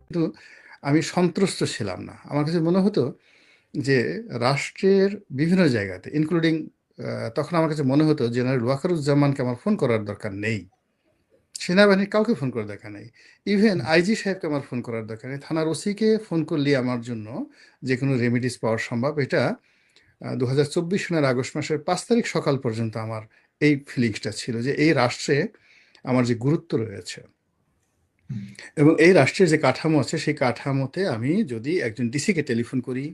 কিন্তু আমি সন্ত্রস্ত ছিলাম না। আমার কাছে মনে হতো যে রাষ্ট্রের বিভিন্ন জায়গাতে ইনক্লুডিং তখন আমার কাছে মনে হতো জেনারেল ওয়াকারুজ্জামানকে আমার ফোন করার দরকার নেই। সেনাবাহিনীর কাউকে ফোন করার দরকার নেই। ইভেন আইজি সাহেবকে আমার ফোন করার দরকার নেই। থানার ওসিকে ফোন করলেই আমার জন্য যেকোনো রেমিডিস পাওয়া সম্ভব। এটা ২০২৪ সনের আগস্ট মাসের ৫ তারিখ সকাল পর্যন্ত আমার এই ফিলিংসটা ছিল যে এই রাষ্ট্রে আমার যে গুরুত্ব রয়েছে এবং এই রাষ্ট্রের যে কাঠামো আছে সেই কাঠামোতে আমি যদি একজন ডিসিকে টেলিফোন করি,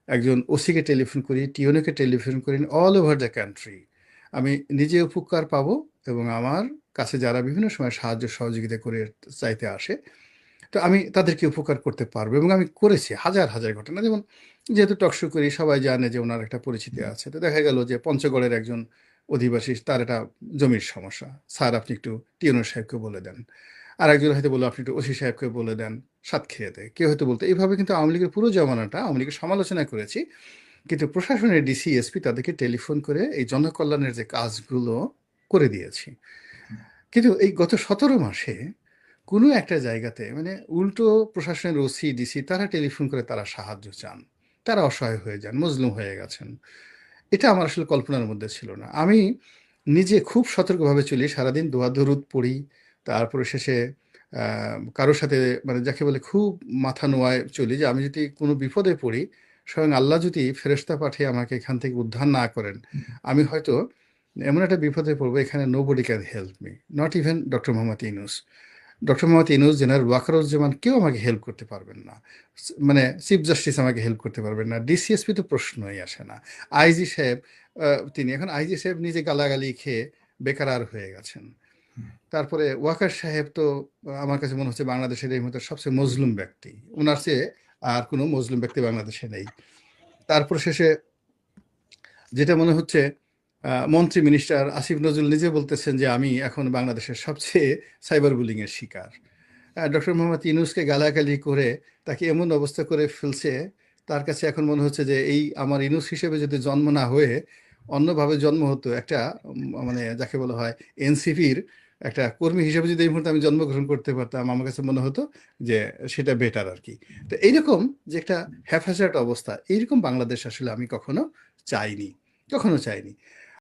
একজন ওসিকে টেলিফোন করি, টিওনোকে টেলিফোন করি অল ওভার দ্য কান্ট্রি, আমি নিজে উপকার পাবো এবং আমার কাছে যারা বিভিন্ন সময় সাহায্য সহযোগিতা করে চাইতে আসে, তো আমি তাদেরকে উপকার করতে পারবো এবং আমি করেছি হাজার হাজার ঘটনা। যেমন যেহেতু টকশো করি, সবাই জানে যে ওনার একটা পরিচিতি আছে। তো দেখা গেল যে পঞ্চগড়ের একজন অধিবাসী, তার একটা জমির সমস্যা, স্যার আপনি একটু টিওনো সাহেবকে বলে দেন। আর একজন হয়তো বললো আপনি একটু ওসি সাহেবকে বলে দেন, সাতক্ষীরাতে কেউ হয়তো বলতো। এইভাবে কিন্তু আওয়ামী লীগের পুরো জমানাটা আওয়ামী লীগের সমালোচনা করেছি, কিন্তু প্রশাসনের ডিসি এসপি তাদেরকে টেলিফোন করে এই জনকল্যাণের যে কাজগুলো করে দিয়েছি। কিন্তু এই গত ১৭ মাসে কোনো একটা জায়গাতে মানে উল্টো প্রশাসনের ওসি ডিসি তারা টেলিফোন করে তারা সাহায্য চান, তারা অসহায় হয়ে যান, মজলুম হয়ে গেছেন। এটা আমার আসলে কল্পনার মধ্যে ছিল না। আমি নিজে খুব সতর্কভাবে চলি, সারাদিন দোয়া দরুদ পড়ি, তারপরে শেষে কারোর সাথে মানে যাকে বলে খুব মাথা নোয়ায় চলি যে আমি যদি কোনো বিপদে পড়ি, স্বয়ং আল্লাহ যদি ফেরেশতা পাঠিয়ে আমাকে এখান থেকে উদ্ধার না করেন, আমি হয়তো এমন একটা বিপদে পড়বো এখানে nobody can help me, not even doctor Mohammad Yunus. Doctor Mohammad Yunus, general Wakeruzzaman কেউ আমাকে হেল্প করতে পারবেন না। মানে চিফ জাস্টিস আমাকে হেল্প করতে পারবেন না। ডিসিএসপি তো প্রশ্নই আসে না। আইজি সাহেব, তিনি এখন আইজি সাহেব নিজে গালাগালি খেয়ে বেকারার হয়ে গেছেন। তারপরে ওয়াকার সাহেব তো আমার কাছে মনে হচ্ছে বাংলাদেশের এই মুহূর্তে সবচেয়ে মজলুম ব্যক্তি। উনার চেয়ে আর কোনো মজলুম ব্যক্তি বাংলাদেশে নেই। তারপর শেষে যেটা মনে হচ্ছে, মন্ত্রী মিনিস্টার আসিফ নজরুল নিজে বলতেছেন যে আমি এখন বাংলাদেশের সবচেয়ে সাইবার বুলিংয়ের শিকার। ডক্টর মোহাম্মদ ইউনূসকে গালাগালি করে তাকে এমন অবস্থা করে ফেলছে, তার কাছে এখন মনে হচ্ছে যে এই আমার ইউনূস হিসেবে যদি জন্ম না হয়ে অন্যভাবে জন্ম হতো, একটা মানে যাকে বলা হয় এনসিপির একটা কর্মী হিসেবে যদি এই মুহূর্তে আমি জন্মগ্রহণ করতে পারতাম, আমার কাছে মনে হতো যে সেটা বেটার আর কি। তো এইরকম যে একটা হ্যাফহ্যাজার্ড অবস্থা, এইরকম বাংলাদেশ আসলে আমি কখনো চাইনি, কখনো চাইনি।